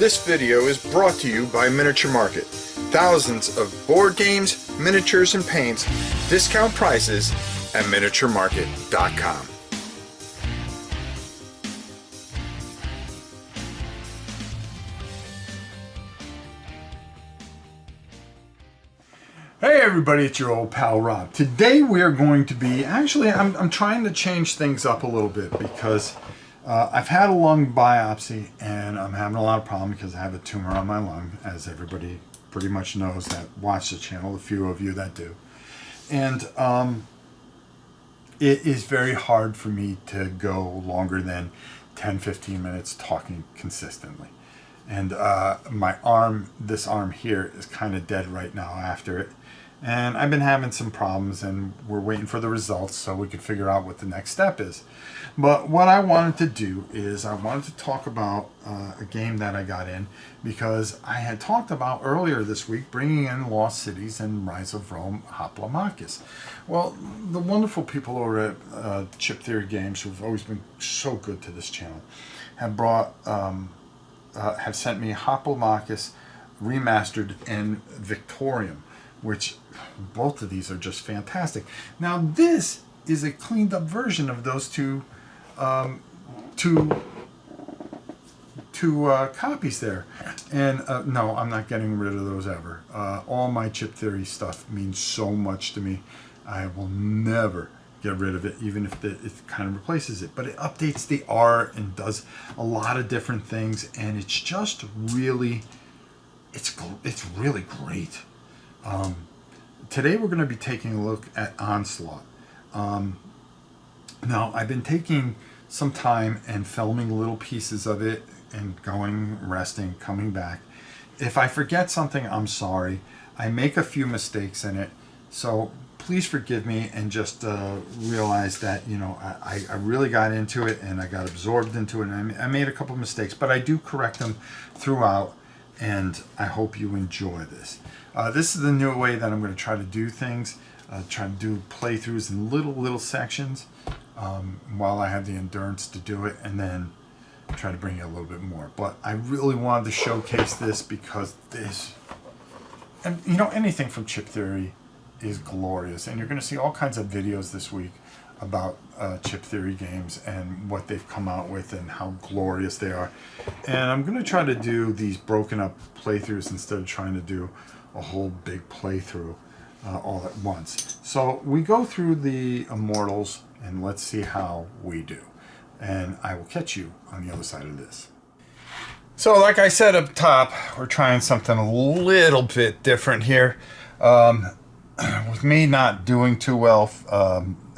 This video is brought to you by Miniature Market. Thousands of board games, miniatures, and paints, discount prices at miniaturemarket.com. Hey everybody, it's your old pal Rob. Today we are going to be, I'm trying to change things up a little bit because I've had a lung biopsy and I'm having a lot of problems because I have a tumor on my lung, as everybody pretty much knows that watch the channel, a few of you that do. And it is very hard for me to go longer than 10-15 minutes talking consistently. And my arm, this arm here, is kind of dead right now after it. And I've been having some problems and we're waiting for the results so we can figure out what the next step is. But what I wanted to do is I wanted to talk about a game that I got in, because I had talked about earlier this week bringing in Lost Cities and Rise of Rome Hoplomachus. Well, the wonderful people over at Chip Theory Games, who've always been so good to this channel, have brought have sent me Hoplomachus Remastered and Victorium, which both of these are just fantastic. Now this is a cleaned up version of those two copies there. And no, I'm not getting rid of those ever. All my Chip Theory stuff means so much to me. I will never get rid of it, even if it kind of replaces it. But it updates the art and does a lot of different things, and it's just really, it's really great. Today we're going to be taking a look at Onslaught. Now, I've been taking some time and filming little pieces of it and going, resting, coming back. If I forget something, I'm sorry. I make a few mistakes in it, so please forgive me and just realize that, you know, I really got into it and I got absorbed into it, and I made a couple mistakes, but I do correct them throughout, and I hope you enjoy this. This is the new way that I'm going to try to do things, try to do playthroughs in little sections while I have the endurance to do it, and then try to bring you a little bit more. But I really wanted to showcase this because this, and you know, anything from Chip Theory is glorious, and you're going to see all kinds of videos this week about Chip Theory games and what they've come out with and how glorious they are. And I'm going to try to do these broken up playthroughs instead of trying to do a whole big playthrough all at once. So we go through the Immortals and let's see how we do. And I will catch you on the other side of this. So like I said up top, we're trying something a little bit different here. With me not doing too well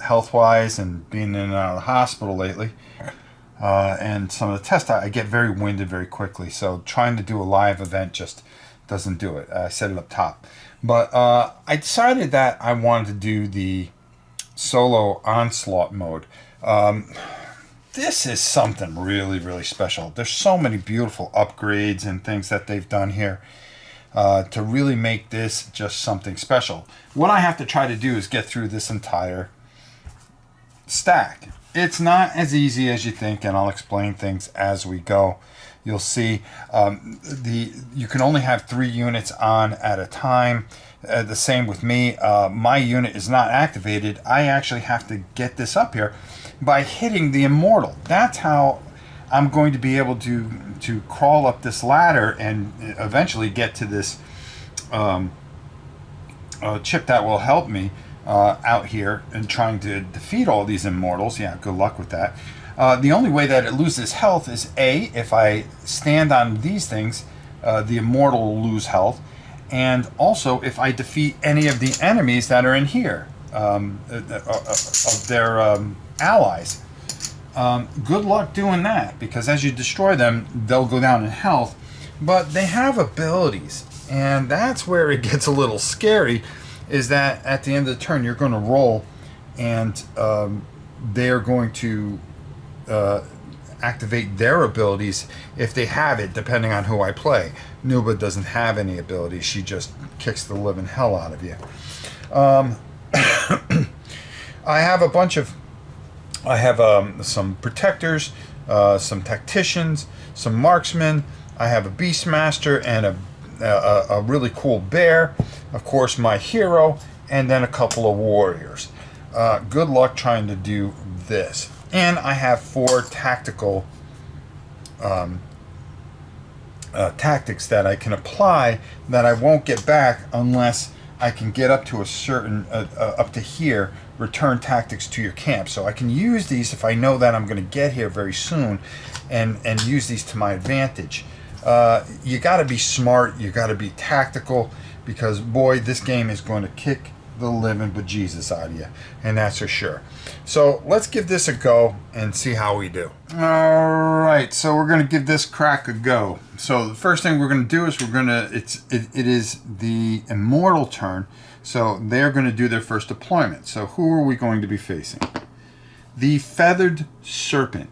health-wise and being in and out of the hospital lately, and some of the tests, I get very winded very quickly. So trying to do a live event just doesn't do it. I said it up top. But I decided that I wanted to do the solo Onslaught mode. This is something really special. There's so many beautiful upgrades and things that they've done here to really make this just something special. What I have to try to do is get through this entire stack. It's not as easy as you think, and I'll explain things as we go. You'll see you can only have 3 units on at a time. The same with me. My unit is not activated. I actually have to get this up here by hitting the Immortal. That's how I'm going to be able to crawl up this ladder and eventually get to this chip that will help me out here and trying to defeat all these Immortals. Yeah, good luck with that. The only way that it loses health is if I stand on these things, the Immortal will lose health, and also if I defeat any of the enemies that are in here, of their allies. Good luck doing that, because as you destroy them, they'll go down in health, but they have abilities, and that's where it gets a little scary, is that at the end of the turn you're going to roll, and they're going to activate their abilities if they have it, depending on who I play. Nuba doesn't have any abilities. She just kicks the living hell out of you. I have some protectors, some tacticians, some marksmen, I have a Beastmaster and a really cool bear, of course my hero, and then a couple of warriors. Good luck trying to do this. And I have 4 tactical tactics that I can apply that I won't get back unless I can get up to a certain, up to here, return tactics to your camp. So I can use these if I know that I'm going to get here very soon and use these to my advantage. You got to be smart, you got to be tactical, because boy, this game is going to kick the living bejesus out of you, and that's for sure. So let's give this a go and see how we do. All right, so we're going to give this crack a go. So the first thing we're going to do is we're going to, it is the immortal turn, so they're going to do their first deployment. So who are we going to be facing? The feathered serpent.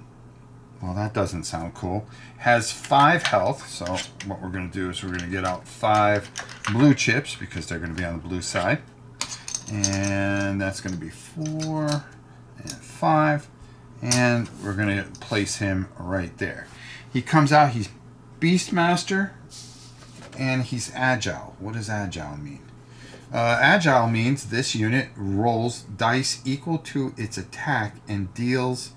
Well, that doesn't sound cool. Has 5 health, so what we're going to do is we're going to get out 5 blue chips because they're going to be on the blue side. And that's going to be 4 and 5. And we're going to place him right there. He comes out, he's Beastmaster, and he's Agile. What does Agile mean? Agile means this unit rolls dice equal to its attack and deals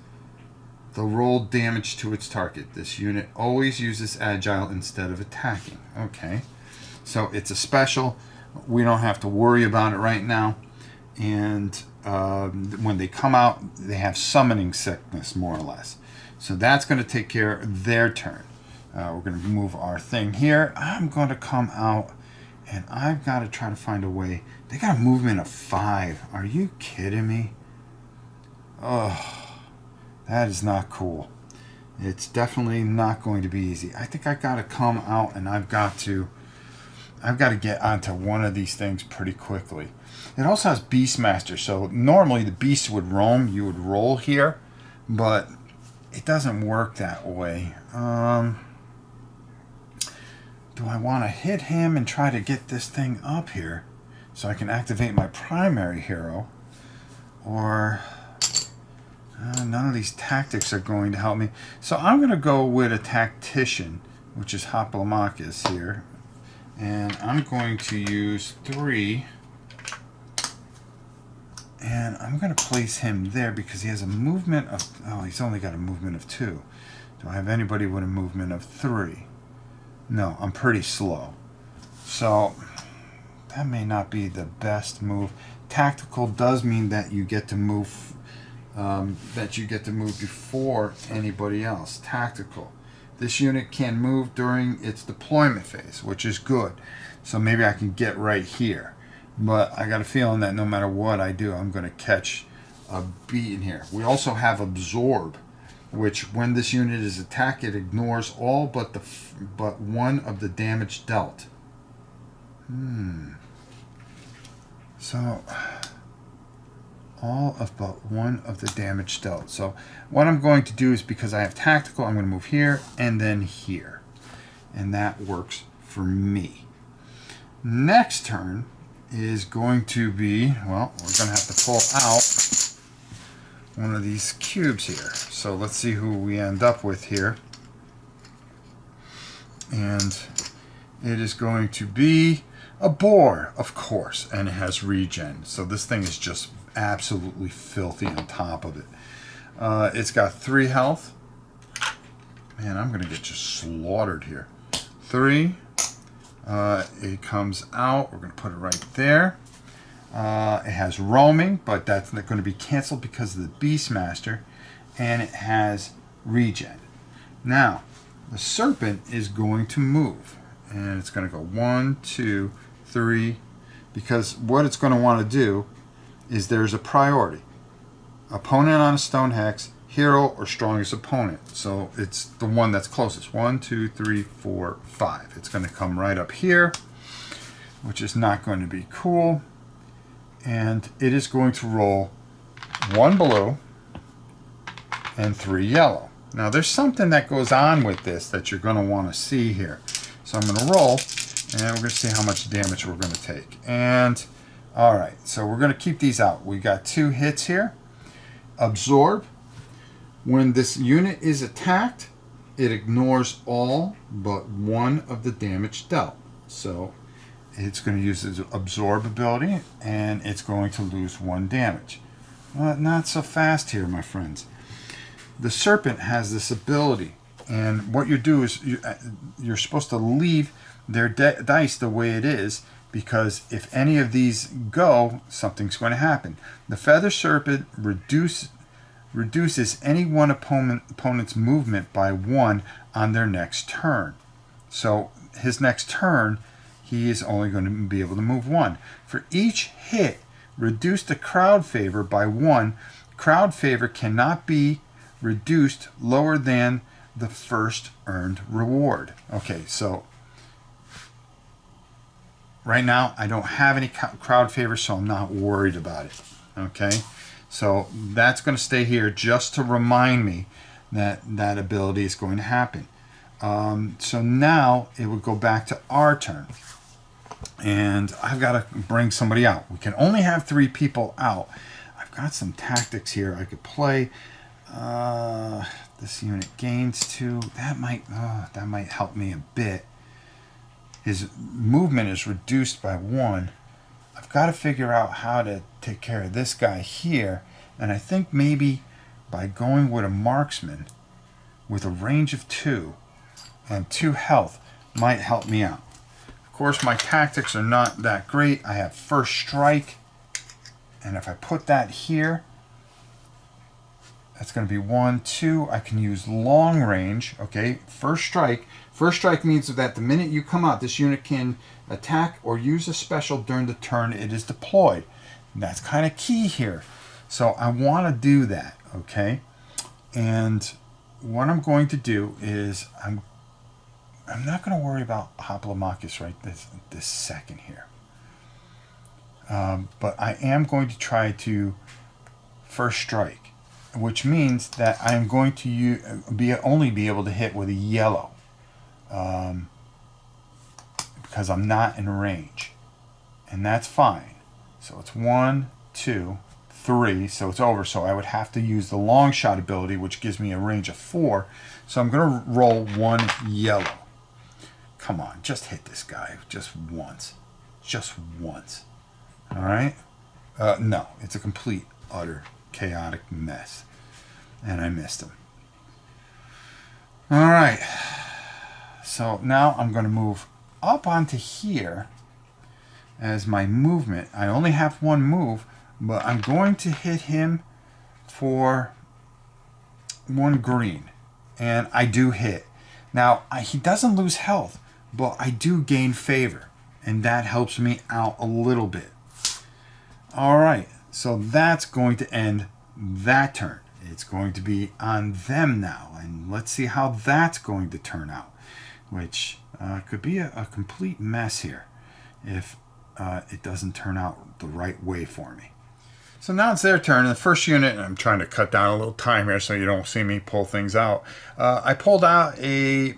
the rolled damage to its target. This unit always uses Agile instead of attacking. Okay, so it's a special. We don't have to worry about it right now. And when they come out, they have summoning sickness, more or less. So that's going to take care of their turn. We're going to move our thing here. I'm going to come out, and I've got to try to find a way. They got a movement of 5. Are you kidding me? Oh, that is not cool. It's definitely not going to be easy. I think I got to come out, and I've got to get onto one of these things pretty quickly. It also has Beastmaster, so normally the beast would roam. You would roll here, but it doesn't work that way. Do I want to hit him and try to get this thing up here so I can activate my primary hero? Or none of these tactics are going to help me. So I'm going to go with a tactician, which is Hoplomachus here. And I'm going to use 3. And I'm going to place him there because he has a movement of... Oh, he's only got a movement of 2. Do I have anybody with a movement of 3? No, I'm pretty slow. So that may not be the best move. Tactical does mean that you get to move... before anybody else. Tactical. This unit can move during its deployment phase, which is good. So maybe I can get right here. But I got a feeling that no matter what I do, I'm going to catch a beat in here. We also have Absorb, which when this unit is attacked, it ignores all but one of the damage dealt. So all of but one of the damage dealt. So what I'm going to do is, because I have tactical, I'm going to move here and then here. And that works for me. Next turn is going to be, well, we're going to have to pull out one of these cubes here. So let's see who we end up with here. And it is going to be a boar, of course, and it has regen. So this thing is just absolutely filthy on top of it. It's got 3 health. Man, I'm going to get just slaughtered here. 3. It comes out. We're going to put it right there. It has roaming, but that's not going to be canceled because of the Beastmaster. And it has regen. Now, the serpent is going to move. And it's going to go 1, 2, 3. Because what it's going to want to do is there's a priority. Opponent on a stone hex, hero or strongest opponent. So it's the one that's closest. 1, 2, 3, 4, 5. It's going to come right up here, which is not going to be cool. And it is going to roll 1 blue and 3 yellow. Now there's something that goes on with this that you're going to want to see here. So I'm going to roll, and we're going to see how much damage we're going to take. And all right, so we're going to keep these out. We got 2 hits here. Absorb. When this unit is attacked, it ignores all but one of the damage dealt. So it's going to use its absorb ability, and it's going to lose 1 damage. Well, not so fast here, my friends. The serpent has this ability, and what you do is you're supposed to leave their dice the way it is, because if any of these go, something's going to happen. The feather serpent reduces any one opponent's movement by 1 on their next turn. So his next turn, he is only going to be able to move 1. For each hit, reduce the crowd favor by 1. Crowd favor cannot be reduced lower than the first earned reward. Okay, so right now I don't have any crowd favor, so I'm not worried about it. Okay, so that's going to stay here just to remind me that that ability is going to happen. So now it would go back to our turn, and I've got to bring somebody out. We can only have 3 people out. I've got some tactics here I could play. This unit gains 2. That might help me a bit. His movement is reduced by 1. I've got to figure out how to take care of this guy here, and I think maybe by going with a marksman with a range of 2 and 2 health might help me out. Of course, my tactics are not that great. I have first strike, and if I put that here, that's going to be 1, 2. I can use long range. Okay, first strike. First strike means that the minute you come out, this unit can attack or use a special during the turn it is deployed. And that's kind of key here. So I want to do that. Okay, and what I'm going to do is I'm not going to worry about Hoplomachus right this second here. But I am going to try to first strike, which means that I'm going to only be able to hit with a yellow, because I'm not in range, and that's fine. So it's 1, 2, 3, so it's over. So I would have to use the long shot ability, which gives me a range of 4. So I'm going to roll 1 yellow. Come on, just hit this guy just once. Just once. All right? No, it's a complete, utter, chaotic mess. And I missed him. All right. So now I'm going to move up onto here as my movement. I only have 1 move, but I'm going to hit him for 1 green. And I do hit. Now, he doesn't lose health, but I do gain favor, and that helps me out a little bit. All right, so that's going to end that turn. It's going to be on them now, and let's see how that's going to turn out, which could be a complete mess here if it doesn't turn out the right way for me. So now it's their turn. The first unit, and I'm trying to cut down a little time here so you don't see me pull things out. I pulled out a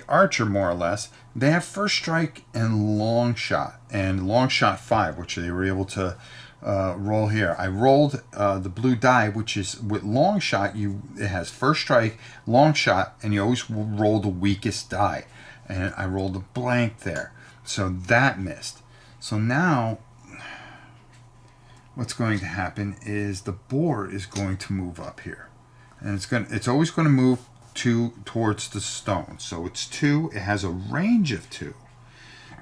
archer, more or less. They have first strike and long shot 5, which they were able to roll here. I rolled the blue die, which is with long shot. It has first strike, long shot, and you always roll the weakest die. And I rolled a blank there, so that missed. So now, what's going to happen is the boar is going to move up here, and it's always going to move towards the stone. So it's 2. It has a range of 2.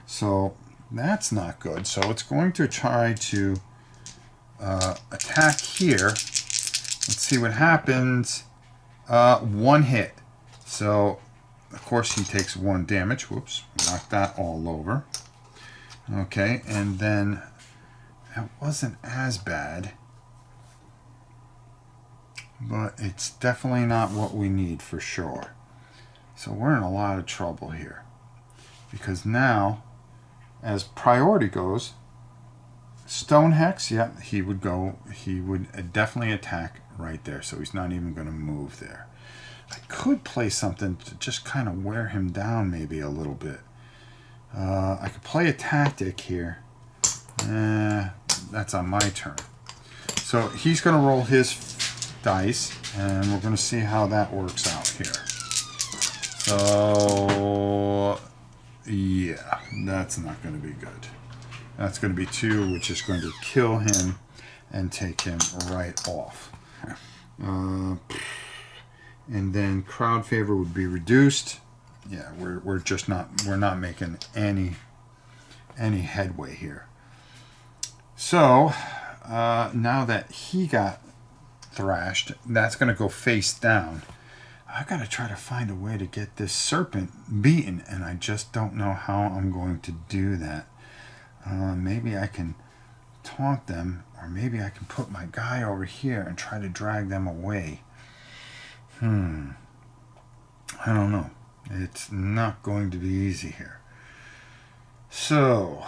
So that's not good. So it's going to try to attack here. Let's see what happens. 1 hit. So of course he takes 1 damage. Whoops, knocked that all over. Okay, and then that wasn't as bad, but it's definitely not what we need for sure. So we're in a lot of trouble here, because now, as priority goes, Stone Hex, yeah, he would definitely attack right there, so he's not even going to move there. I could play something to just kind of wear him down maybe a little bit. I could play a tactic here. That's on my turn. So he's going to roll his dice, and we're going to see how that works out here. So, yeah, that's not going to be good. That's going to be 2, which is going to kill him and take him right off. And then crowd favor would be reduced. Yeah, we're not making any headway here. So now that he got thrashed, that's going to go face down. I got to try to find a way to get this serpent beaten, and I just don't know how I'm going to do that. Maybe I can taunt them, or maybe I can put my guy over here and try to drag them away. I don't know. It's not going to be easy here. So,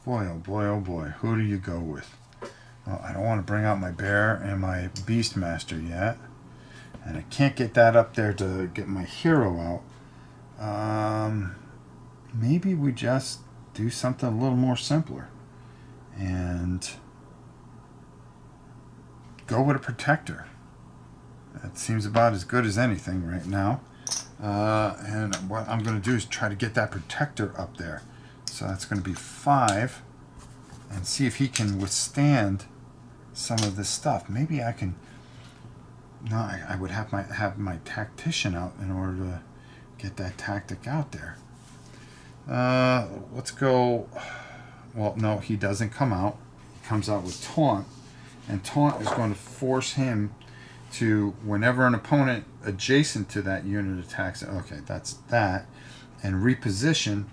boy, oh boy, oh boy, who do you go with? Well, I don't want to bring out my bear and my Beastmaster yet. And I can't get that up there to get my hero out. Maybe we just do something a little more simpler. And go with a protector. That seems about as good as anything right now. And what I'm going to do is try to get that protector up there. So that's going to be 5. And see if he can withstand some of this stuff. Maybe I can... No, I would have my tactician out in order to get that tactic out there. Let's go... Well, no, he doesn't come out. He comes out with taunt. And taunt is going to force him to, whenever an opponent adjacent to that unit attacks... Okay, that's that. And reposition.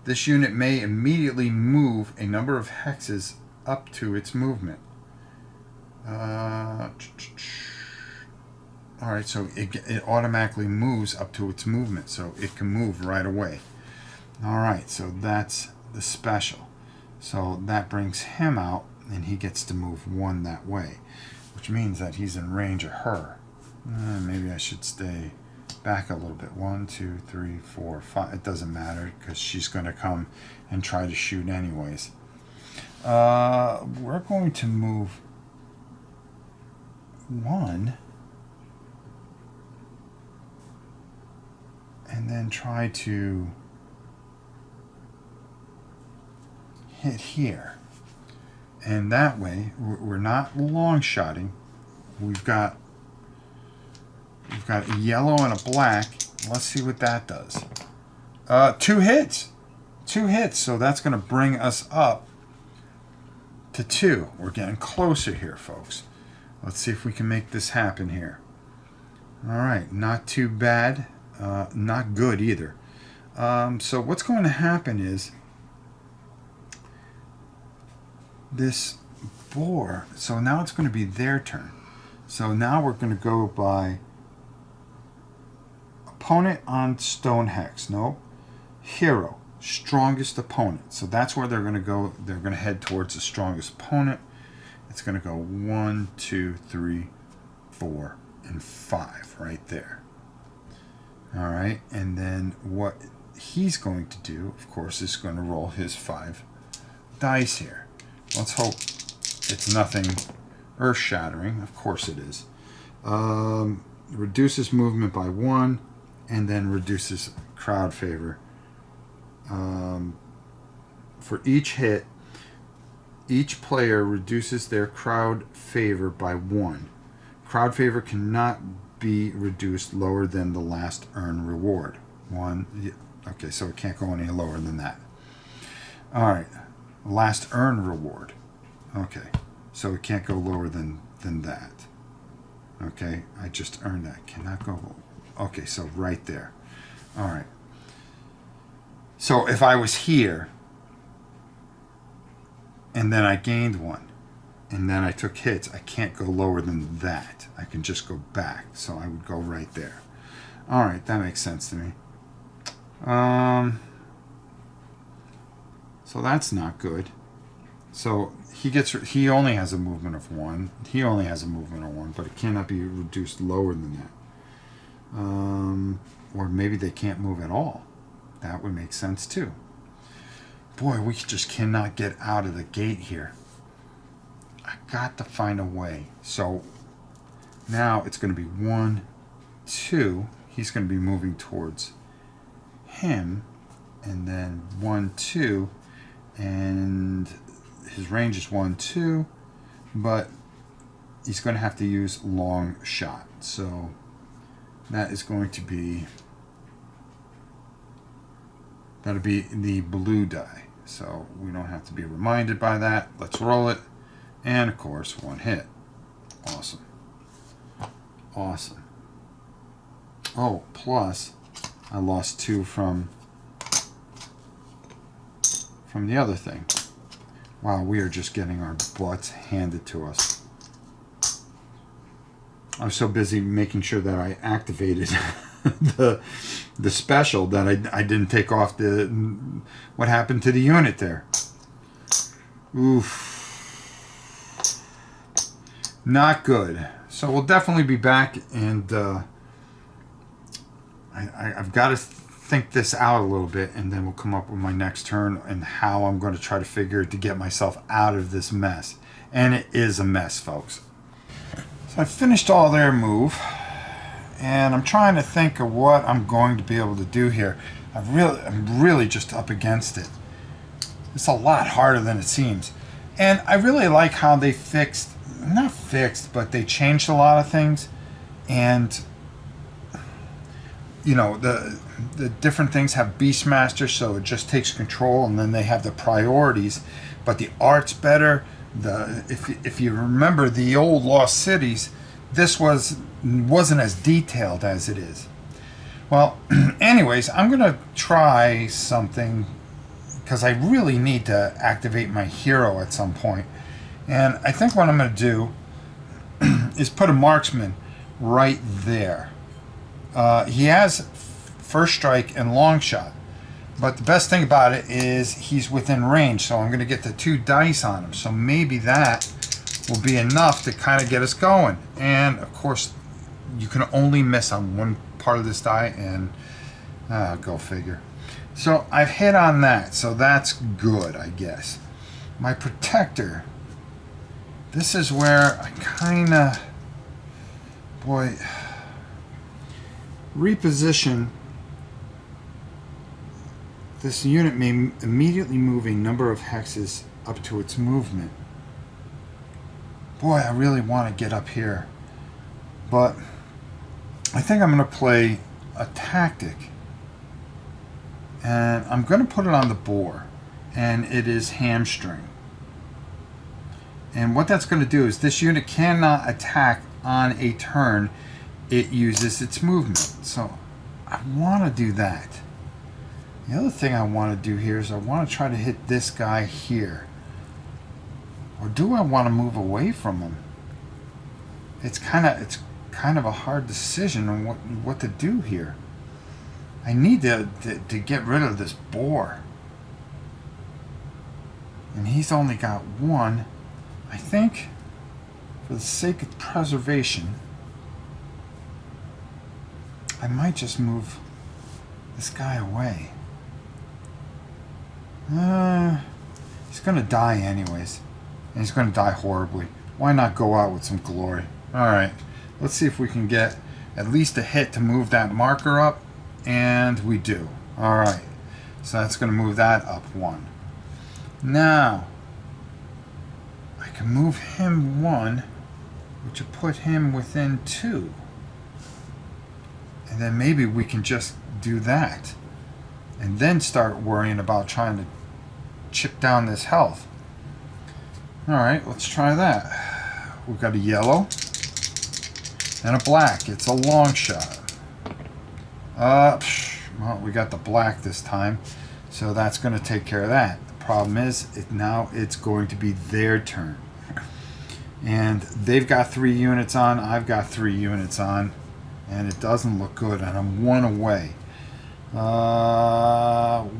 This unit may immediately move a number of hexes up to its movement. Alright, so it automatically moves up to its movement, so it can move right away. Alright, so that's the special. So that brings him out, and he gets to move 1 that way, which means that he's in range of her. Maybe I should stay back a little bit. 1, 2, 3, 4, 5. It doesn't matter, because she's going to come and try to shoot anyways. We're going to move 1 and then try to hit here, and that way we're not long shotting. We've got a yellow and a black. Let's see what that does. 2 hits, so that's going to bring us up to 2. We're getting closer here, folks. Let's see if we can make this happen here. Alright, not too bad. Not good either. So what's going to happen is this boar, so now it's going to be their turn. So now we're going to go by opponent on stone hex. No. Hero, strongest opponent. So that's where they're going to go. They're going to head towards the strongest opponent. It's going to go 1, 2, 3, 4, and 5 right there. All right, and then what he's going to do, of course, is going to roll his 5 dice here. Let's hope it's nothing earth-shattering. Of course it is. Reduces movement by 1, and then reduces crowd favor. For each hit, each player reduces their crowd favor by 1. Crowd favor cannot be reduced lower than the last earned reward. 1. Okay, so it can't go any lower than that. Alright, last earned reward. Okay, so it can't go lower than that. Okay, I just earned that. Cannot go... Okay, so right there. Alright. So if I was here, and then I gained 1, and then I took hits, I can't go lower than that. I can just go back, so I would go right there. Alright, that makes sense to me. So that's not good. So he only has a movement of 1. He only has a movement of 1, but it cannot be reduced lower than that. Or maybe they can't move at all. That would make sense too. Boy, we just cannot get out of the gate here. I got to find a way. So now it's going to be 1, 2. He's going to be moving towards him. And then 1, 2. And his range is 1, 2. But he's going to have to use long shot. So that is going to be... That'll be the blue die. So we don't have to be reminded by that. Let's roll it. And of course, 1 hit. Awesome. Awesome. Oh, plus I lost 2 from the other thing. Wow, we are just getting our butts handed to us. I was so busy making sure that I activated the special that I didn't take off what happened to the unit there. Oof. Not good. So we'll definitely be back, and I've got to think this out a little bit, and then we'll come up with my next turn and how I'm going to try to figure to get myself out of this mess. And it is a mess, folks. So I finished all their move, and I'm trying to think of what I'm going to be able to do here. I'm really just up against it. It's a lot harder than it seems. And I really like how they not fixed, but they changed a lot of things. And, you know, the different things have Beastmaster, so it just takes control, and then they have the priorities. But the art's better. If you remember the old Lost Cities, this wasn't as detailed as it is. Well, anyways, I'm gonna try something because I really need to activate my hero at some point. And I think what I'm gonna do is put a marksman right there. He has first strike and long shot, but the best thing about it is he's within range, so I'm going to get the 2 dice on him. So maybe that will be enough to kind of get us going. And of course, you can only miss on one part of this die, and go figure. So I've hit on that, so that's good, I guess. My protector, this is where I kind of, boy, reposition. This unit may immediately move a number of hexes up to its movement. Boy, I really want to get up here. But I think I'm going to play a tactic. And I'm going to put it on the boar. And it is hamstring. And what that's going to do is this unit cannot attack on a turn it uses its movement. So I want to do that. The other thing I want to do here is I want to try to hit this guy here. Or do I want to move away from him? It's kind of a hard decision on what to do here. I need to get rid of this boar. And he's only got 1. I think for the sake of preservation, I might just move this guy away. He's going to die anyways. And he's going to die horribly. Why not go out with some glory? Alright, let's see if we can get at least a hit to move that marker up. And we do. Alright, so that's going to move that up 1. Now, I can move him 1, which will put him within 2. And then maybe we can just do that. And then start worrying about trying to chip down this health. Alright, let's try that. We've got a yellow and a black. It's a long shot. Well, we got the black this time, so that's going to take care of that. The problem is, now it's going to be their turn. And they've got 3 units on, I've got 3 units on, and it doesn't look good, and I'm 1 away. Well,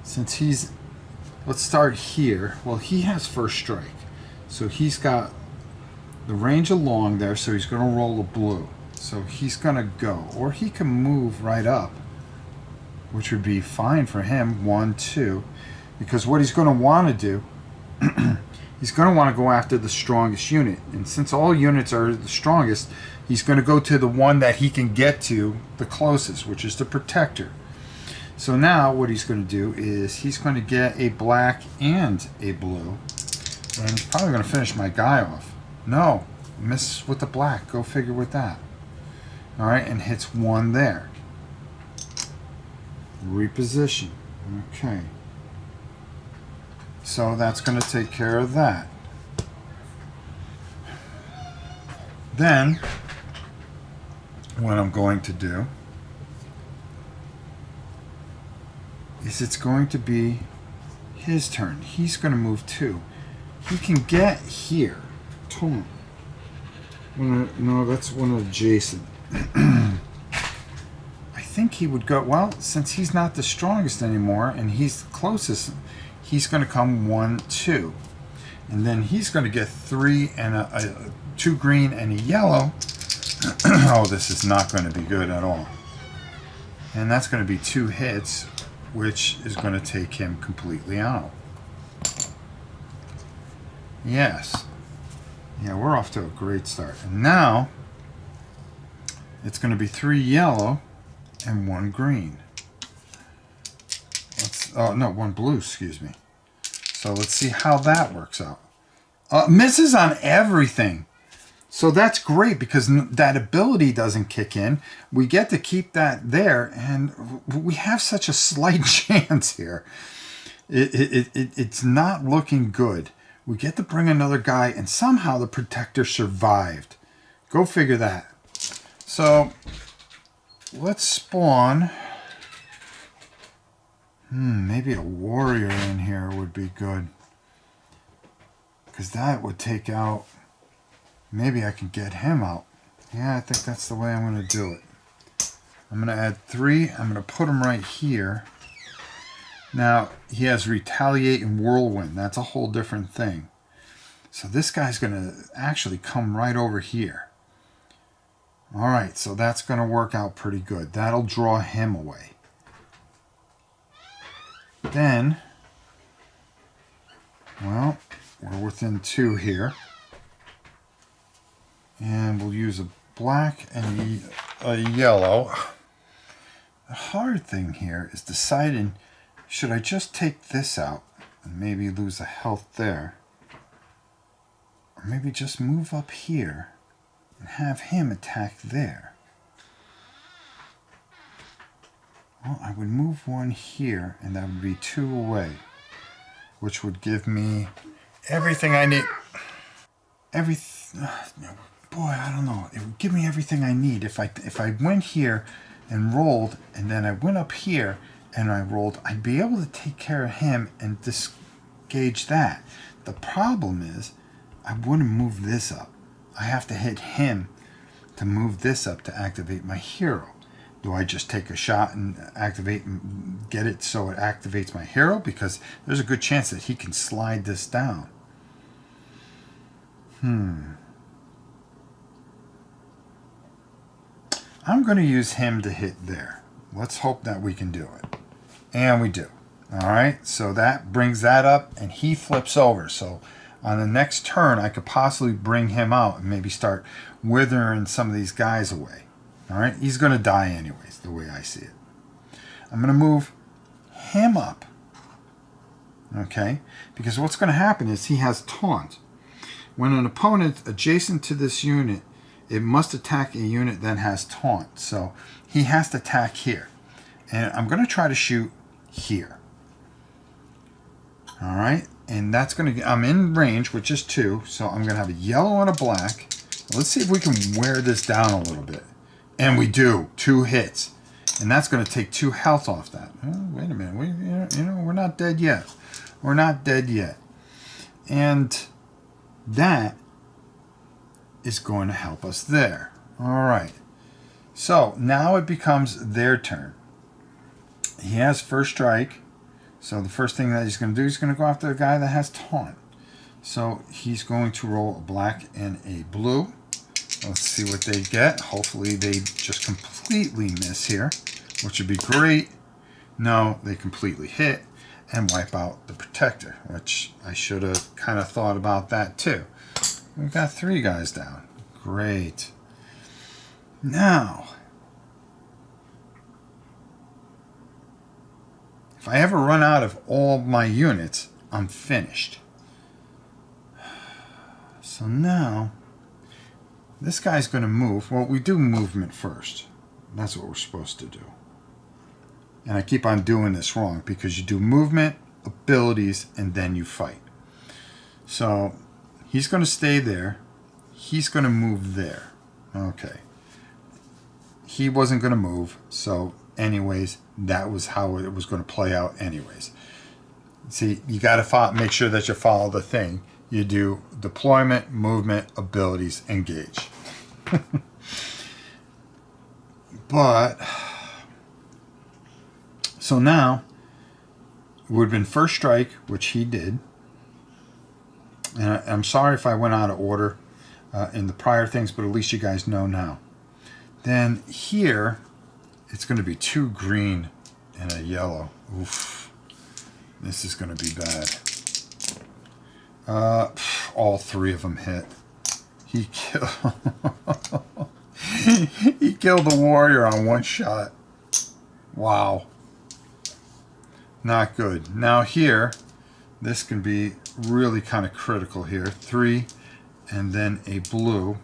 since let's start here. Well, he has first strike, so he's got the range along there, so he's going to roll a blue. So he's going to go, or he can move right up, which would be fine for him, 1, 2, because what he's going to want to do he's going to want to go after the strongest unit. And since all units are the strongest, he's going to go to the one that he can get to the closest, which is the protector. So now what he's going to do is he's going to get a black and a blue. And he's probably going to finish my guy off. No, miss with the black. Go figure with that. All right, and hits one there. Reposition. Okay. So that's going to take care of that. Then, what I'm going to do is it's going to be his turn. He's going to move 2. He can get here. No, that's one adjacent. I think he would go, well, since he's not the strongest anymore and he's the closest, he's going to come 1, 2. And then he's going to get 3 and 2 green and a yellow. Oh, this is not going to be good at all. And that's going to be 2 hits, which is going to take him completely out. Yes. Yeah, we're off to a great start. And now, it's going to be 3 yellow and 1 green. Oh, no, 1 blue, excuse me. So let's see how that works out. Misses on everything. So that's great because that ability doesn't kick in. We get to keep that there, and we have such a slight chance here. It's not looking good. We get to bring another guy, and somehow the protector survived. Go figure that. So let's spawn. Maybe a warrior in here would be good. Because that would take out... Maybe I can get him out. Yeah, I think that's the way I'm going to do it. I'm going to add 3. I'm going to put him right here. Now, he has Retaliate and Whirlwind. That's a whole different thing. So this guy's going to actually come right over here. Alright, so that's going to work out pretty good. That'll draw him away. Then, well, we're within 2 here. And we'll use a black and a yellow. The hard thing here is deciding, should I just take this out and maybe lose a health there? Or maybe just move up here and have him attack there. Well, I would move 1 here and that would be 2 away, which would give me everything I need. Boy, I don't know. It would give me everything I need if I went here and rolled, and then I went up here and I rolled. I'd be able to take care of him and disengage that. The problem is, I wouldn't move this up. I have to hit him to move this up to activate my hero. Do I just take a shot and activate and get it so it activates my hero? Because there's a good chance that he can slide this down. I'm going to use him to hit there. Let's hope that we can do it. And we do. Alright, so that brings that up and he flips over. So on the next turn, I could possibly bring him out and maybe start withering some of these guys away. Alright, he's going to die anyways, the way I see it. I'm going to move him up. Okay, because what's going to happen is he has taunt. When an opponent adjacent to this unit, it must attack a unit that has taunt. So he has to attack here. And I'm going to try to shoot here. Alright, and that's going to... I'm in range, which is 2. So I'm going to have a yellow and a black. Let's see if we can wear this down a little bit. And we do. 2 hits. And that's going to take 2 health off that. Oh, wait a minute. We're not dead yet. We're not dead yet. And that is going to help us there. Alright. So now it becomes their turn. He has first strike. So the first thing that he's going to do is going to go after the guy that has taunt. So he's going to roll a black and a blue. Let's see what they get. Hopefully they just completely miss here, which would be great. No, they completely hit. and wipe out the protector, which I should have kind of thought about that too. We've got 3 guys down. Great. Now, if I ever run out of all my units, I'm finished. So now, this guy's going to move. Well, we do movement first. That's what we're supposed to do. And I keep on doing this wrong because you do movement, abilities, and then you fight. So he's going to stay there. He's going to move there. Okay. He wasn't going to move. So anyways, that was how it was going to play out anyways. See, you got to make sure that you follow the thing. You do deployment, movement, abilities, engage. But so now it would have been first strike, which he did. And I'm sorry if I went out of order in the prior things, but at least you guys know now. Then here, it's going to be 2 green and a yellow. Oof. This is going to be bad. All 3 of them hit. He killed... he killed the warrior on 1 shot. Wow. Not good. Now here, this can be really kind of critical here. 3 and then a blue.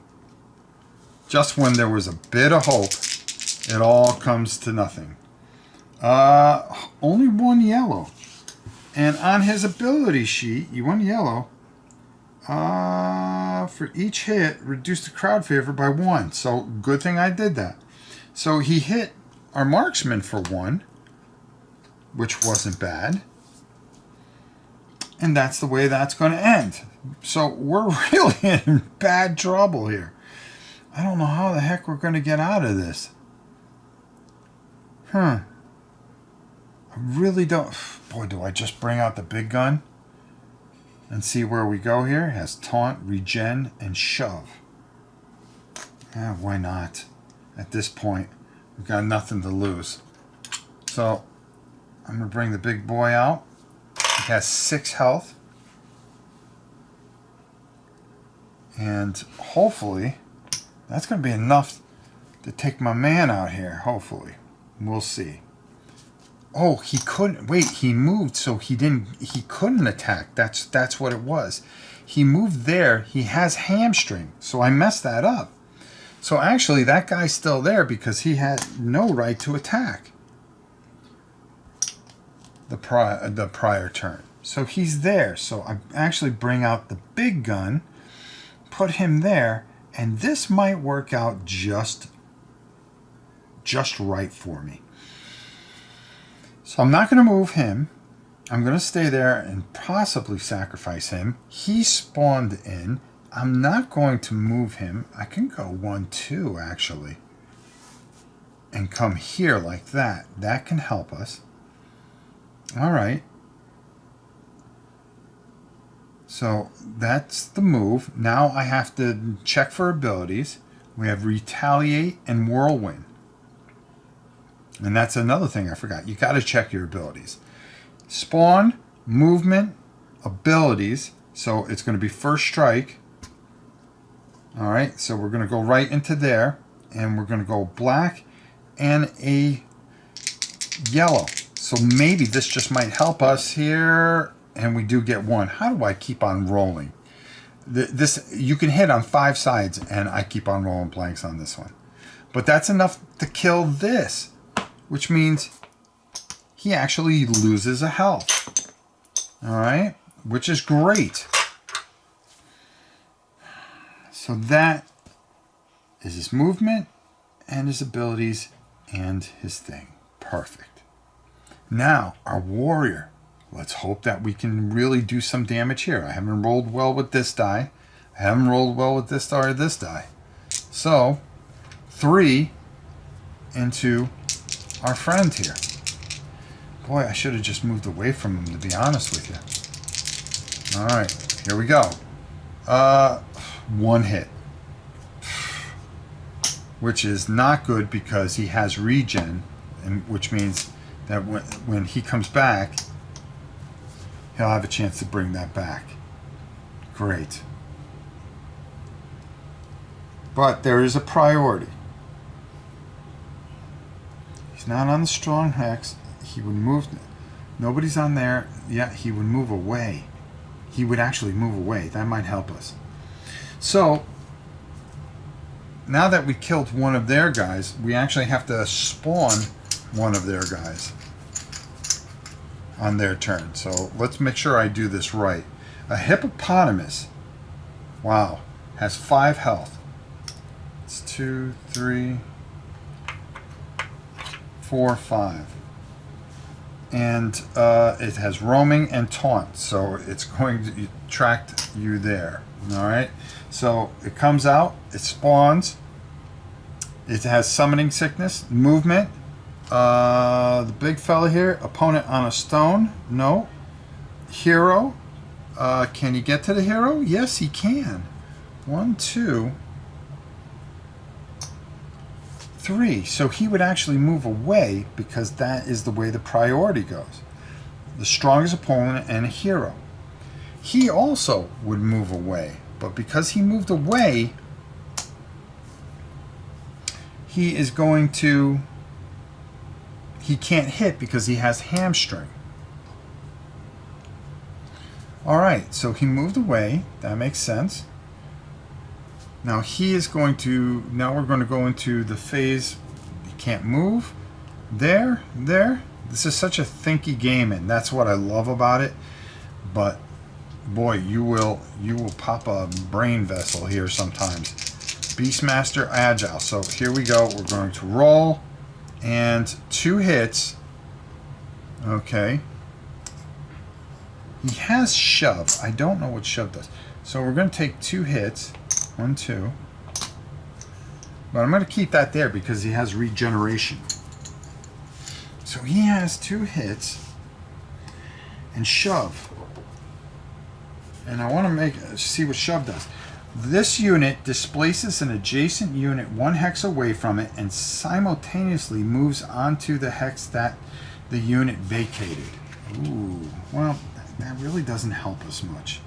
Just when there was a bit of hope, it all comes to nothing. Only 1 yellow. And on his ability sheet, you 1 yellow. For each hit, reduce the crowd favor by 1. So good thing I did that. So he hit our marksman for 1, which wasn't bad. And that's the way that's going to end. So we're really in bad trouble here. I don't know how the heck we're going to get out of this. I really don't. Boy, do I just bring out the big gun and see where we go here. It has taunt, regen, and shove. Why not? At this point, we've got nothing to lose. So I'm going to bring the big boy out. He has 6 health. And hopefully, that's going to be enough to take my man out here. Hopefully. We'll see. Oh, he couldn't. Wait, he moved, so he couldn't attack. That's what it was. He moved there. He has hamstring, so I messed that up. So actually, that guy's still there because he had no right to attack the prior turn. So he's there. So I actually bring out the big gun, put him there, and this might work out just right for me. So I'm not going to move him. I'm going to stay there and possibly sacrifice him. He spawned in. I'm not going to move him. I can go 1, 2 actually. And come here like that. That can help us. All right. So that's the move. Now I have to check for abilities. We have Retaliate and Whirlwind. And that's another thing I forgot. You got to check your abilities. Spawn, movement, abilities. So it's going to be first strike. All right. So we're going to go right into there. And we're going to go black and a yellow. So maybe this just might help us here. And we do get 1. How do I keep on rolling? This you can hit on 5 sides. And I keep on rolling blanks on this one. But that's enough to kill this. Which means he actually loses a health. All right, which is great. So that is his movement and his abilities and his thing. Perfect. Now, our warrior. Let's hope that we can really do some damage here. I haven't rolled well with this die. I haven't rolled well with this die or this die. So, 3 into our friend here. Boy, I should have just moved away from him, to be honest with you. All right, here we go. 1 hit. Which is not good because he has regen, and which means that when he comes back, he'll have a chance to bring that back. Great. But there is a priority. He's not on the strong hex. He would move. Nobody's on there. Yeah, he would move away. He would actually move away. That might help us. So, now that we killed one of their guys, we actually have to spawn one of their guys on their turn. So, let's make sure I do this right. A hippopotamus, wow, has 5 health. It's 2, 3, 4, 5. And it has roaming and taunt, so it's going to attract you there. Alright, so it comes out, it spawns, it has summoning sickness, movement, the big fella here, opponent on a stone, no. Hero, can he get to the hero? Yes, he can. 1, 2, 3. So he would actually move away because that is the way the priority goes. The strongest opponent and a hero. He also would move away, but because he moved away, he is going to, he can't hit because he has hamstring. Alright, so he moved away. That makes sense. Now he is going to, now we're going to go into the phase, he can't move. There. This is such a thinky game, and that's what I love about it. But boy, you will pop a brain vessel here sometimes. Beastmaster Agile. So here we go. We're going to roll, and 2 hits. Okay. He has shove. I don't know what shove does. So we're going to take 2 hits. 1, 2. But I'm going to keep that there because he has regeneration. So he has 2 hits and shove. And I want to see what shove does. This unit displaces an adjacent unit 1 hex away from it and simultaneously moves onto the hex that the unit vacated. Ooh, well, that really doesn't help us much.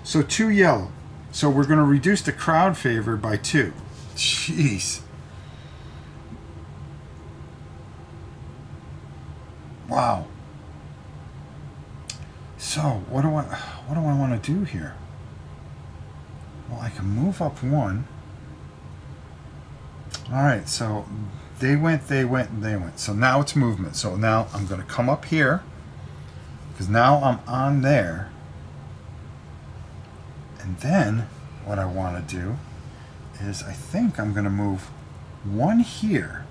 So 2 yellow. So we're going to reduce the crowd favor by 2. Jeez. Wow. So what do I want to do here? Well, I can move up 1. All right. So they went. So now it's movement. So now I'm going to come up here because now I'm on there. And then what I want to do is I think I'm going to move 1 here.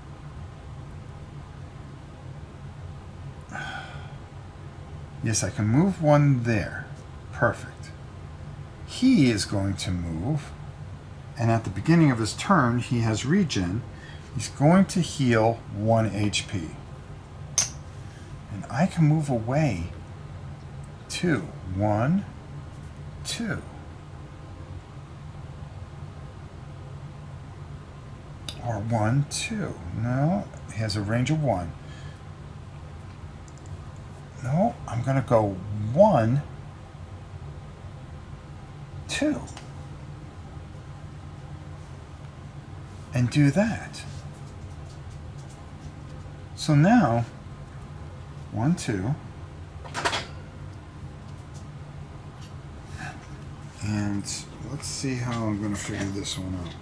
Yes, I can move 1 there. Perfect. He is going to move, and at the beginning of his turn, he has regen. He's going to heal 1 HP. And I can move away 2. 1, 2. Or 1, 2. No, he has a range of 1. No, I'm going to go 1, 2. And do that. So now, 1, 2. And let's see how I'm going to figure this one out.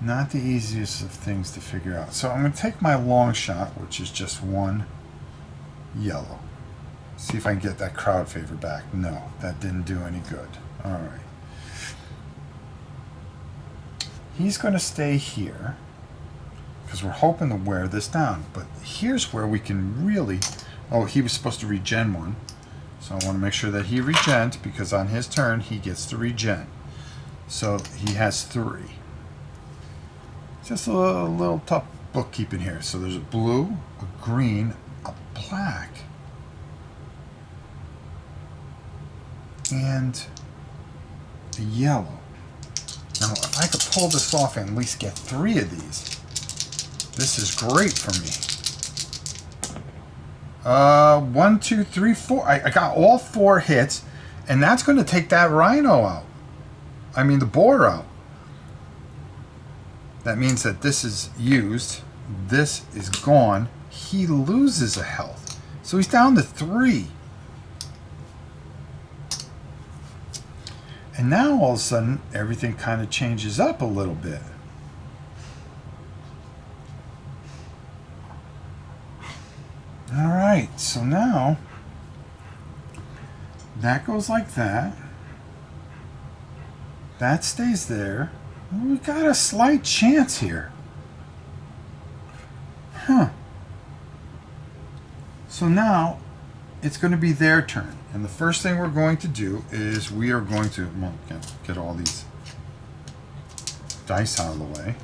Not the easiest of things to figure out. So I'm going to take my long shot, which is just 1 yellow. See if I can get that crowd favor back. No, that didn't do any good. All right. He's going to stay here because we're hoping to wear this down. But here's where we can really... Oh, he was supposed to regen 1. So I want to make sure that he regens because on his turn he gets to regen. So he has 3. Just a little tough bookkeeping here. So there's a blue, a green, a black, and a yellow. Now, if I could pull this off and at least get 3 of these, this is great for me. 1, 2, 3, 4. I got all 4 hits, and that's going to take that rhino out. I mean, the boar out. That means that this is used. This is gone. He loses a health. So he's down to 3. And now all of a sudden, everything kind of changes up a little bit. All right, so now that goes like that. That stays there. We got a slight chance here. Huh. So now it's going to be their turn. And the first thing we're going to do is we are going to get all these dice out of the way.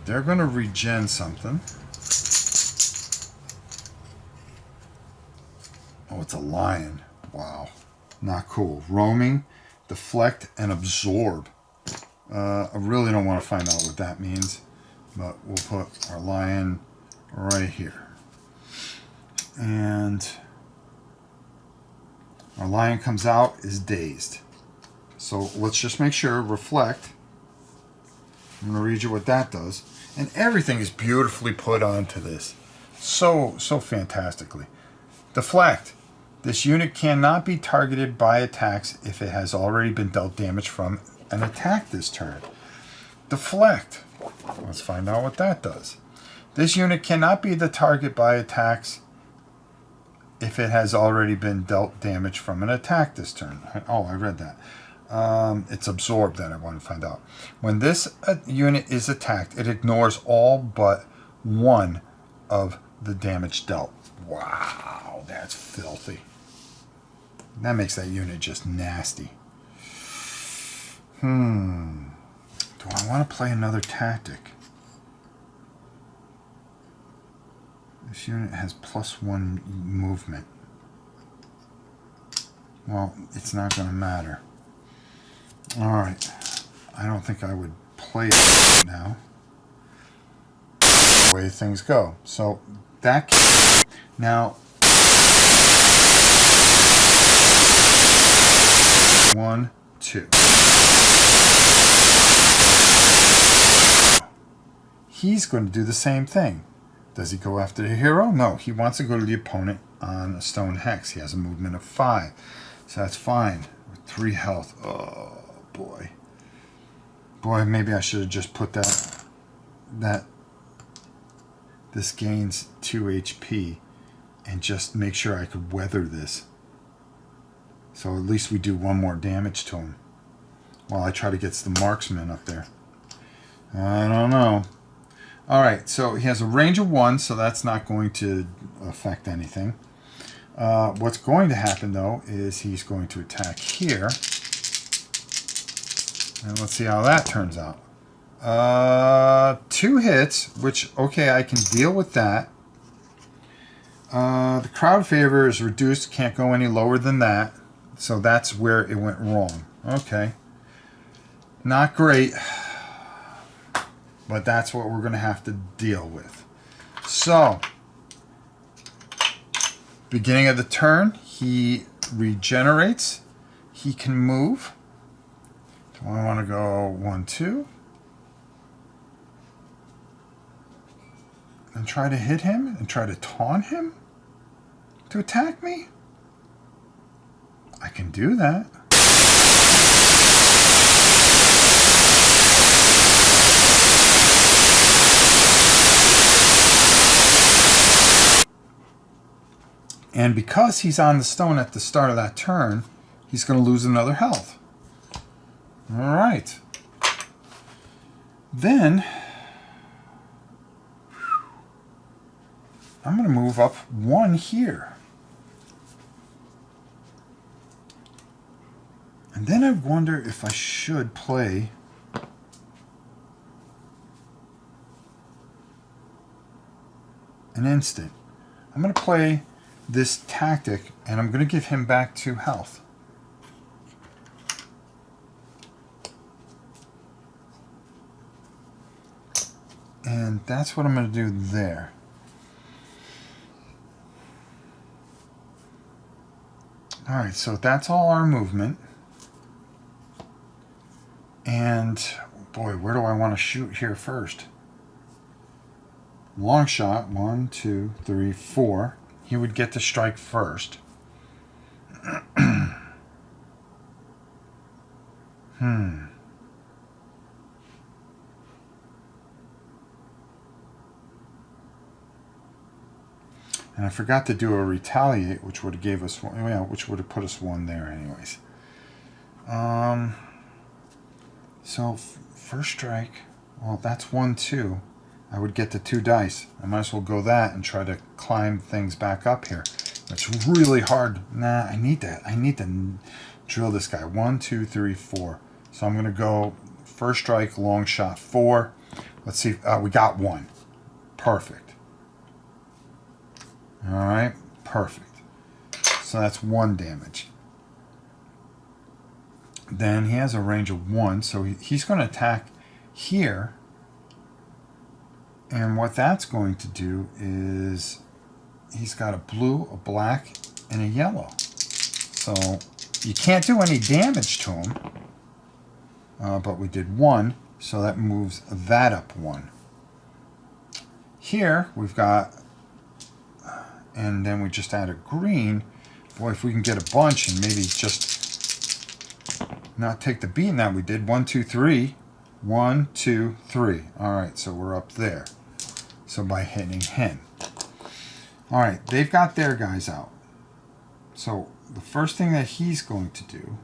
They're going to regen something. Oh, it's a lion. Wow. Not cool. Roaming, deflect, and absorb. I really don't want to find out what that means, but we'll put our lion right here. And our lion comes out, is dazed. So let's just make sure, reflect. I'm going to read you what that does. And everything is beautifully put onto this. So fantastically. Deflect. This unit cannot be targeted by attacks if it has already been dealt damage from an attack this turn. Deflect. Let's find out what that does. This unit cannot be the target by attacks if it has already been dealt damage from an attack this turn. Oh, I read that. It's absorbed that I want to find out. When this unit is attacked, it ignores all but 1 of the damage dealt. Wow, that's filthy. That makes that unit just nasty. Do I want to play another tactic? This unit has +1 movement. Well, it's not going to matter. Alright. I don't think I would play it now. The way things go. So, that... Now... 1, 2. He's going to do the same thing. Does he go after the hero? No, he wants to go to the opponent on a stone hex. He has a movement of 5. So that's fine. With 3 health. Oh, boy. Boy, maybe I should have just put that this gains 2 HP and just make sure I could weather this. So at least we do 1 more damage to him while I try to get the marksman up there. I don't know. Alright, so he has a range of 1, so that's not going to affect anything. What's going to happen, though, is he's going to attack here. And let's see how that turns out. 2 hits, which, okay, I can deal with that. The crowd favor is reduced, can't go any lower than that. So that's where it went wrong. Okay. Not great. But that's what we're going to have to deal with. So, beginning of the turn, he regenerates. He can move. So I want to go 1, 2. And try to hit him and try to taunt him to attack me. I can do that. And because he's on the stone at the start of that turn, he's going to lose another health. All right. Then I'm going to move up 1 here. And then I wonder if I should play an instant. I'm going to play this tactic, and I'm going to give him back 2 health. And that's what I'm going to do there. All right, so that's all our movement. And boy, where do I want to shoot here first? Long shot, 1, 2, 3, 4. He would get to strike first. And I forgot to do a retaliate, which would have gave us one, yeah, which would have put us one there anyways. So first strike, well, that's 1, 2. I would get the 2 dice. I might as well go that and try to climb things back up here. It's really hard. Nah, I need that. I need to drill this guy. 1, 2, 3, 4. So I'm going to go first strike, long shot, 4. Let's see. We got 1. Perfect. All right, perfect. So that's 1 damage. Then he has a range of 1, so he's going to attack here. And what that's going to do is he's got a blue, a black, and a yellow. So you can't do any damage to him. But we did 1, so that moves that up 1. Here we've got, and then we just add a green. Boy, if we can get a bunch and maybe just not take the beating that we did. 1, 2, 3. 1, 2, 3. All right, so we're up there. So by hitting him. All right, they've got their guys out. So the first thing that he's going to do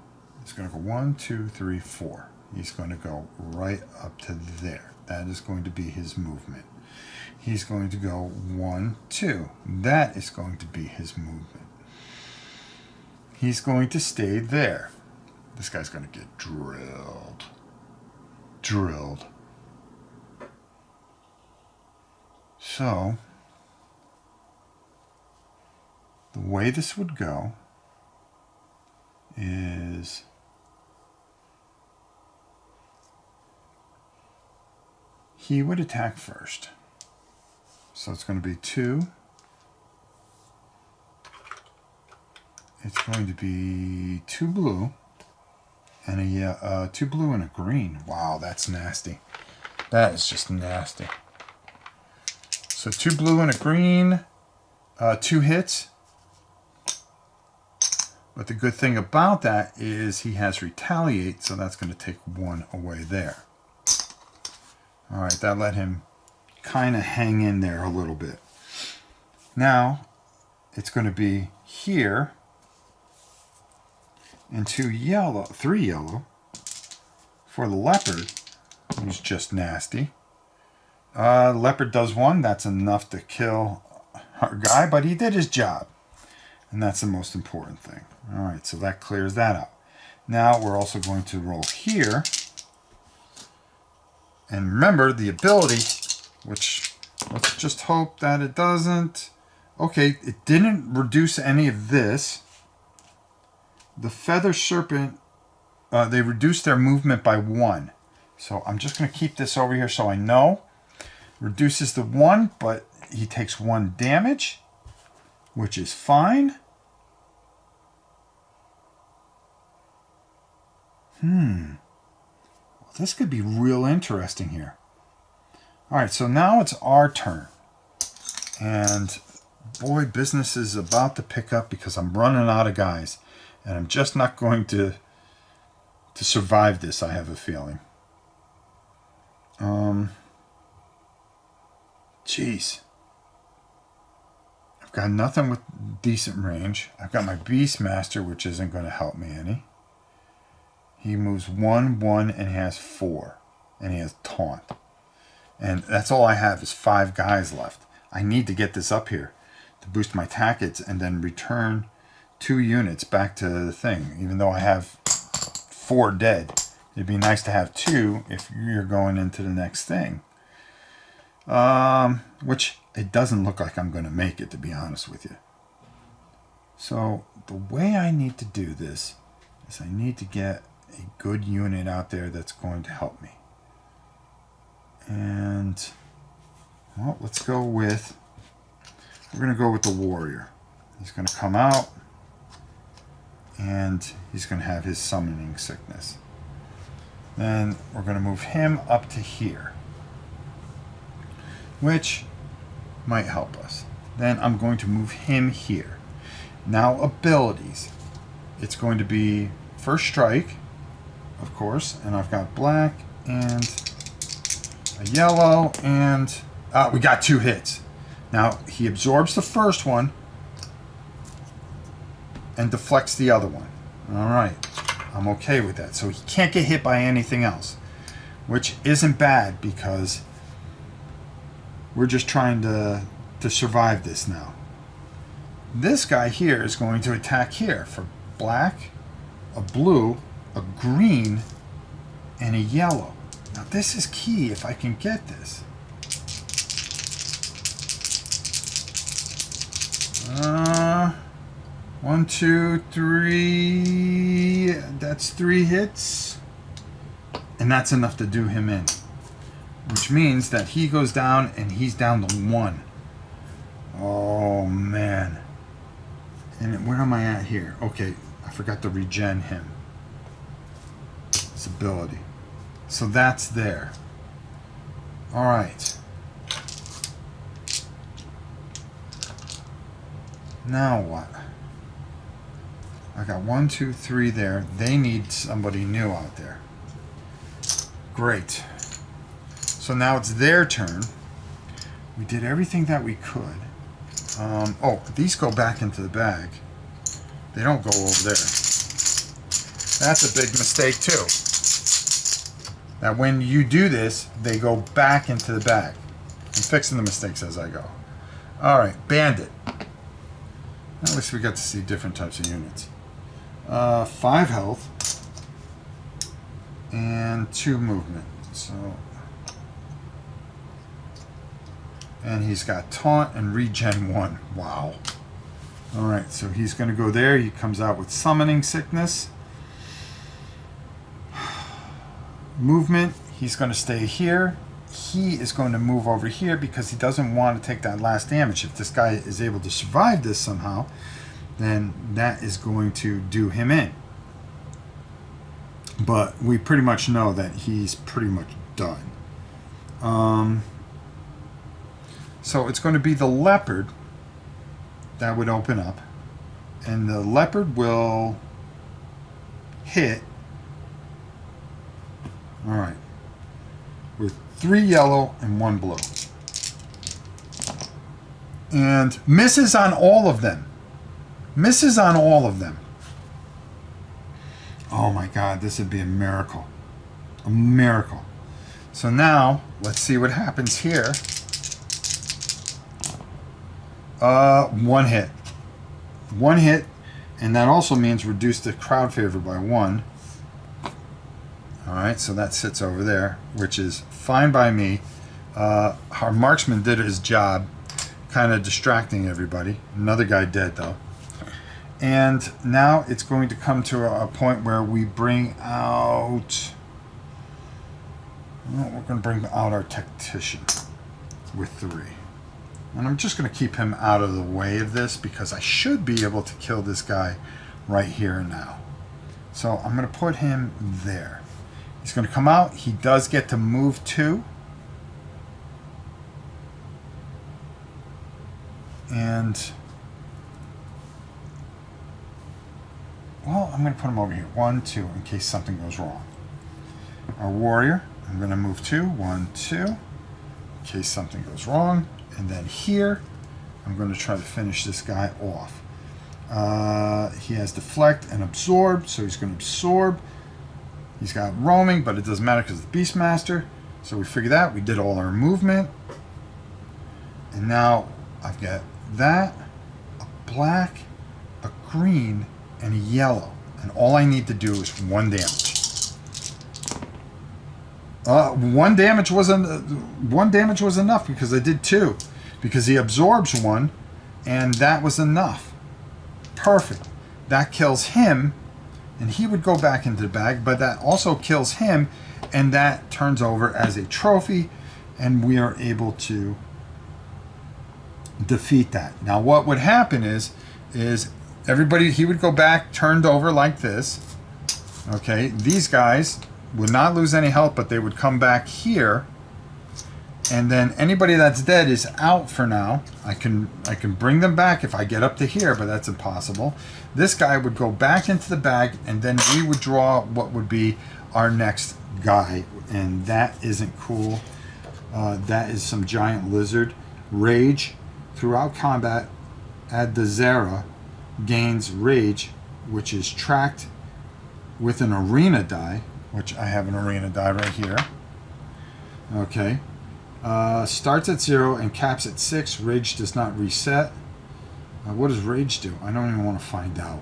is going to go 1, 2, 3, 4. He's going to go right up to there. That is going to be his movement. He's going to go 1, 2. That is going to be his movement. He's going to stay there. This guy's going to get drilled. Drilled. So, the way this would go is he would attack first. So it's going to be 2. It's going to be 2 blue and a 2 blue and a green. Wow, that's nasty. That is just nasty. So 2 blue and a green, 2 hits. But the good thing about that is he has retaliate, so that's going to take 1 away there. All right, that let him kind of hang in there a little bit. Now, it's going to be here, and 3 yellow, for the leopard, who's just nasty. Leopard does 1, that's enough to kill our guy, but he did his job. And that's the most important thing. All right, so that clears that out. Now we're also going to roll here. And remember the ability, which let's just hope that it doesn't. Okay, it didn't reduce any of this. The feather serpent, they reduced their movement by 1. So I'm just going to keep this over here so I know. Reduces the 1, but he takes 1 damage, which is fine. Well, this could be real interesting here. All right, so now it's our turn. And boy, business is about to pick up because I'm running out of guys. And I'm just not going to survive this, I have a feeling. Jeez. I've got nothing with decent range. I've got my Beastmaster, which isn't going to help me any. He moves 1, 1, and he has 4. And he has taunt. And that's all I have is 5 guys left. I need to get this up here to boost my tackets and then return 2 units back to the thing. Even though I have 4 dead. It'd be nice to have 2 if you're going into the next thing. Which it doesn't look like I'm going to make it, to be honest with you. So the way I need to do this is I need to get a good unit out there that's going to help me. And, well, let's go with, we're going to go with the warrior. He's going to come out. and he's going to have his summoning sickness. Then we're going to move him up to here, which might help us. Then I'm going to move him here. Now abilities. It's going to be first strike, of course, and I've got black and a yellow, and we got 2 hits. Now he absorbs the first one and deflects the other one. All right, I'm okay with that. So he can't get hit by anything else, which isn't bad because we're just trying to survive this now. This guy here is going to attack here for black, a blue, a green, and a yellow. Now this is key if I can get this. 1, 2, 3. That's 3 hits. And that's enough to do him in. Which means that he goes down and he's down to 1. Oh, man. And where am I at here? Okay, I forgot to regen him. His ability. So that's there. All right. Now what? I got 1, 2, 3 there. They need somebody new out there. Great. So now it's their turn. We did everything that we could. Oh, these go back into the bag. They don't go over there. That's a big mistake too. That when you do this, they go back into the bag. I'm fixing the mistakes as I go. All right, bandit. At least we got to see different types of units. 5 health and 2 movement. So, and he's got taunt and regen 1. Wow. All right, so he's going to go there. He comes out with summoning sickness. Movement. He's going to stay here. He is going to move over here because he doesn't want to take that last damage. If this guy is able to survive this somehow, then that is going to do him in. But we pretty much know that he's pretty much done. So it's going to be the leopard that would open up. And the leopard will hit. All right. With 3 yellow and 1 blue. And misses on all of them. Misses on all of them. Oh my God, this would be a miracle. A miracle. So now, let's see what happens here. 1 hit. 1 hit, and that also means reduce the crowd favor by 1. Alright, so that sits over there, which is fine by me. Our marksman did his job, kind of distracting everybody. Another guy dead, though. And now it's going to come to a point where we bring out... Well, we're going to bring out our tactician with 3. And I'm just going to keep him out of the way of this because I should be able to kill this guy right here and now. So I'm going to put him there. He's going to come out. He does get to move 2. And, well, I'm going to put him over here. 1, 2, in case something goes wrong. Our warrior, I'm going to move 2. 1, 2, in case something goes wrong. And then here, I'm going to try to finish this guy off. He has deflect and absorb, so he's going to absorb. He's got roaming, but it doesn't matter because it's the Beastmaster. So we figured that. We did all our movement. And now I've got that, a black, a green, and a yellow. And all I need to do is 1 damage. 1 damage was enough because I did 2. Because he absorbs 1, and that was enough. Perfect. That kills him, and he would go back into the bag, but that also kills him, and that turns over as a trophy, and we are able to defeat that. Now what would happen is everybody, he would go back turned over like this. Okay, these guys would not lose any health, but they would come back here. And then anybody that's dead is out for now. I can bring them back if I get up to here, but that's impossible. This guy would go back into the bag, and then we would draw what would be our next guy. And that isn't cool. That is some giant lizard. Rage. Throughout combat, add the Zera gains rage, which is tracked with an arena die, which I have an arena die right here. Okay. Starts at 0 and caps at 6. Rage does not reset. What does rage do? I don't even want to find out.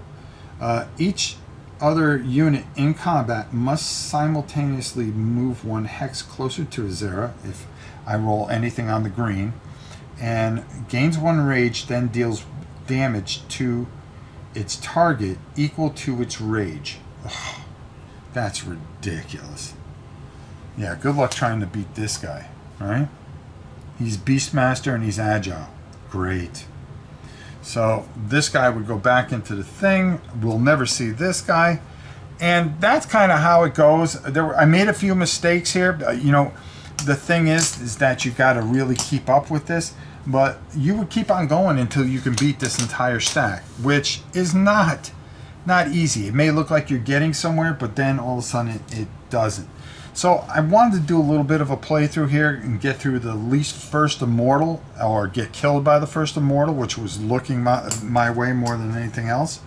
Each other unit in combat must simultaneously move 1 hex closer to a Zera if I roll anything on the green, and gains 1 rage, then deals damage to its target equal to its rage. Ugh, that's ridiculous. Yeah, good luck trying to beat this guy. Right? He's Beastmaster and he's agile. Great. So this guy would go back into the thing. We'll never see this guy. And that's kind of how it goes. I made a few mistakes here. You know, the thing is that you got to really keep up with this. But you would keep on going until you can beat this entire stack, which is not easy. It may look like you're getting somewhere, but then all of a sudden it doesn't. So I wanted to do a little bit of a playthrough here and get through the least first immortal, or get killed by the first immortal, which was looking my way more than anything else.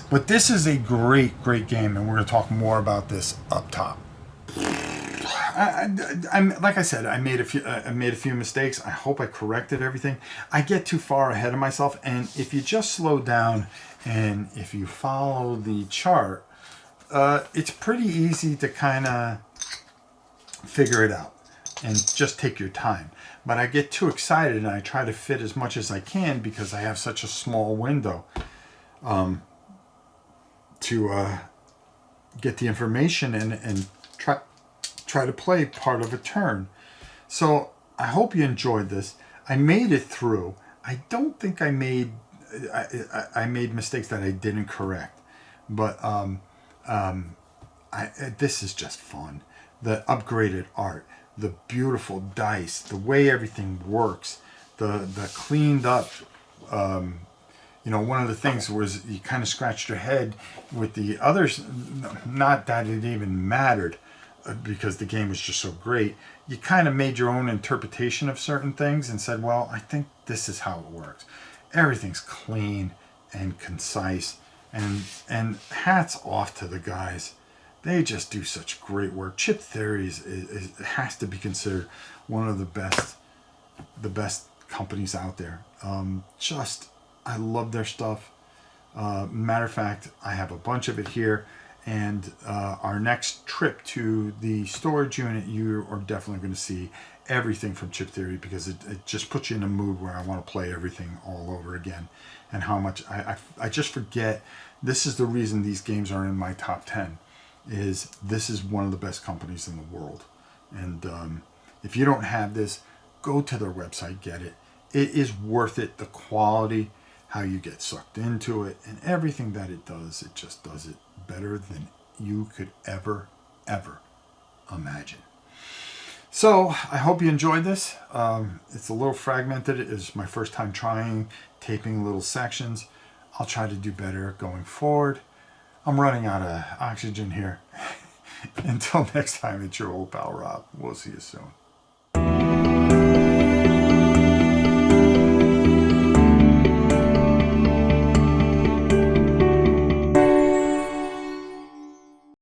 But this is a great game, and we're going to talk more about this up top. I'm like I said, I made a few mistakes. I hope I corrected everything. I get too far ahead of myself, and if you just slow down and if you follow the chart, it's pretty easy to kind of figure it out and just take your time. But I get too excited and I try to fit as much as I can because I have such a small window to get the information and try to play part of a turn. So I hope you enjoyed this. I made it through. I don't think I made mistakes that I didn't correct, but this is just fun. The upgraded art, the beautiful dice, the way everything works, the cleaned up. You know, one of the things was you kind of scratched your head with the others. Not that it even mattered, because the game was just so great. You kind of made your own interpretation of certain things and said, well, I think this is how it works. Everything's clean and concise, and hats off to the guys. They just do such great work. Chip Theory has to be considered one of the best companies out there. I love their stuff. Matter of fact, I have a bunch of it here, and our next trip to the storage unit, you are definitely going to see everything from Chip Theory, because it just puts you in a mood where I want to play everything all over again. And how much I just forget. This is the reason these games are in my top 10. This is one of the best companies in the world. And if you don't have this, go to their website, get it. It is worth it. The quality, how you get sucked into it, and everything that it just does it better than you could ever imagine. So I hope you enjoyed this. It's a little fragmented. It's my first time trying taping little sections. I'll try to do better going forward. I'm running out of oxygen here. Until next time, it's your old pal Rob. We'll see you soon.